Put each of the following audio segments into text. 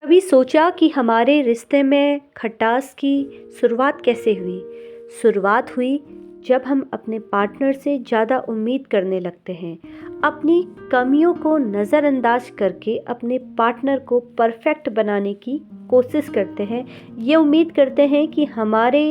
कभी सोचा कि हमारे रिश्ते में खटास की शुरुआत कैसे हुई? शुरुआत हुई जब हम अपने पार्टनर से ज़्यादा उम्मीद करने लगते हैं। अपनी कमियों को नज़रअंदाज करके अपने पार्टनर को परफेक्ट बनाने की कोशिश करते हैं। ये उम्मीद करते हैं कि हमारे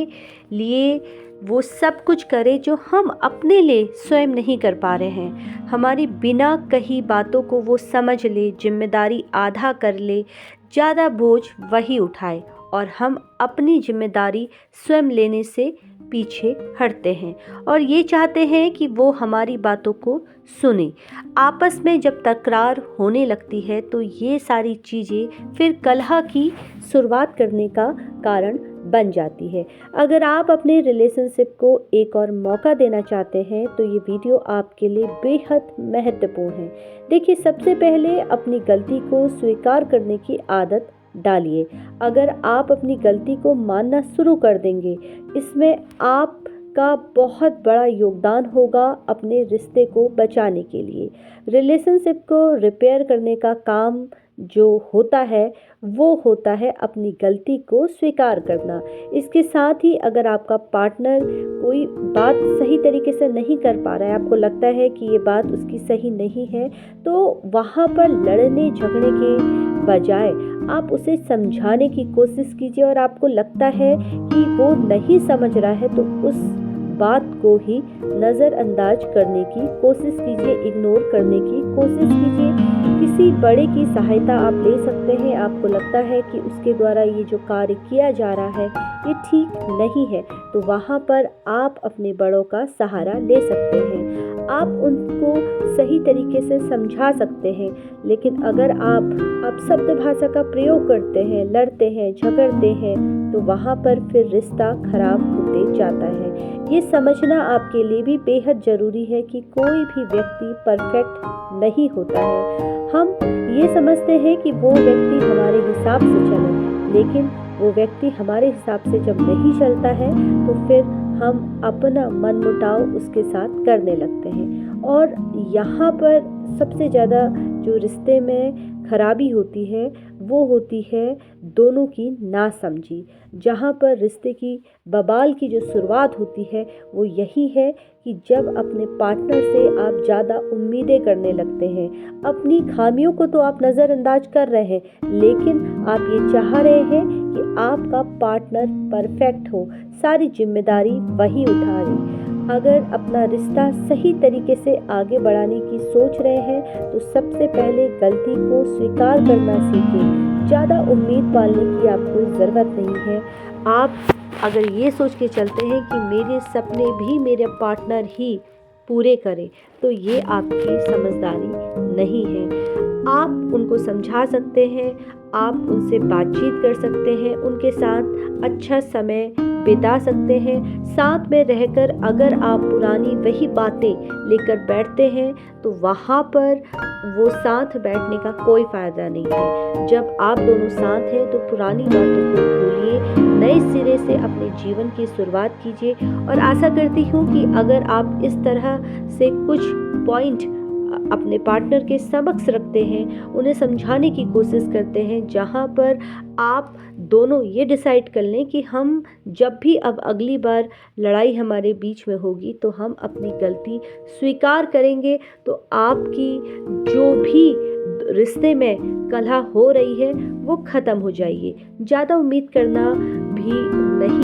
लिए वो सब कुछ करे जो हम अपने लिए स्वयं नहीं कर पा रहे हैं। हमारी बिना कही बातों को वो समझ ले, जिम्मेदारी आधा कर ले, ज़्यादा बोझ वही उठाए और हम अपनी जिम्मेदारी स्वयं लेने से पीछे हटते हैं और ये चाहते हैं कि वो हमारी बातों को सुने। आपस में जब तकरार होने लगती है तो ये सारी चीज़ें फिर कलह की शुरुआत करने का कारण बन जाती है। अगर आप अपने रिलेशनशिप को एक और मौका देना चाहते हैं तो ये वीडियो आपके लिए बेहद महत्वपूर्ण है। देखिए, सबसे पहले अपनी गलती को स्वीकार करने की आदत डालिए। अगर आप अपनी गलती को मानना शुरू कर देंगे, इसमें आपका बहुत बड़ा योगदान होगा अपने रिश्ते को बचाने के लिए। रिलेशनशिप को रिपेयर करने का काम जो होता है वो होता है अपनी गलती को स्वीकार करना। इसके साथ ही अगर आपका पार्टनर कोई बात सही तरीके से नहीं कर पा रहा है, आपको लगता है कि ये बात उसकी सही नहीं है, तो वहाँ पर लड़ने झगड़ने के बजाय आप उसे समझाने की कोशिश कीजिए। और आपको लगता है कि वो नहीं समझ रहा है तो उस बात को ही नज़रअंदाज करने की कोशिश कीजिए, इग्नोर करने की कोशिश कीजिए। किसी बड़े की सहायता आप ले सकते हैं। आपको लगता है कि उसके द्वारा ये जो कार्य किया जा रहा है ये ठीक नहीं है, तो वहाँ पर आप अपने बड़ों का सहारा ले सकते हैं। आप उनको सही तरीके से समझा सकते हैं। लेकिन अगर आप अपशब्द भाषा का प्रयोग करते हैं, लड़ते हैं, झगड़ते हैं, तो वहाँ पर फिर रिश्ता खराब होते जाता है। ये समझना आपके लिए भी बेहद ज़रूरी है कि कोई भी व्यक्ति परफेक्ट नहीं होता है। हम ये समझते हैं कि वो व्यक्ति हमारे हिसाब से चले, लेकिन वो व्यक्ति हमारे हिसाब से जब नहीं चलता है तो फिर हम अपना मनमुटाव उसके साथ करने लगते हैं। और यहाँ पर सबसे ज़्यादा जो रिश्ते में खराबी होती है वो होती है दोनों की नासमझी। जहाँ पर रिश्ते की बवाल की जो शुरुआत होती है वो यही है कि जब अपने पार्टनर से आप ज़्यादा उम्मीदें करने लगते हैं। अपनी खामियों को तो आप नज़रअंदाज कर रहे हैं, लेकिन आप ये चाह रहे हैं कि आपका पार्टनर परफेक्ट हो, सारी जिम्मेदारी वही उठा रहे। अगर अपना रिश्ता सही तरीके से आगे बढ़ाने की सोच रहे हैं तो सबसे पहले गलती को स्वीकार करना सीखें। ज़्यादा उम्मीद पालने की आपको ज़रूरत नहीं है। आप अगर ये सोच के चलते हैं कि मेरे सपने भी मेरे पार्टनर ही पूरे करें, तो ये आपकी समझदारी नहीं है। आप उनको समझा सकते हैं, आप उनसे बातचीत कर सकते हैं, उनके साथ अच्छा समय बिता सकते हैं। साथ में रहकर अगर आप पुरानी वही बातें लेकर बैठते हैं तो वहाँ पर वो साथ बैठने का कोई फ़ायदा नहीं है। जब आप दोनों साथ हैं तो पुरानी बातों को भूलिए, नए सिरे से अपने जीवन की शुरुआत कीजिए। और आशा करती हूँ कि अगर आप इस तरह से कुछ पॉइंट अपने पार्टनर के समक्ष रखते हैं, उन्हें समझाने की कोशिश करते हैं, जहाँ पर आप दोनों ये डिसाइड कर लें कि हम जब भी अब अगली बार लड़ाई हमारे बीच में होगी तो हम अपनी गलती स्वीकार करेंगे, तो आपकी जो भी रिश्ते में कलह हो रही है वो ख़त्म हो जाएगी। ज़्यादा उम्मीद करना भी नहीं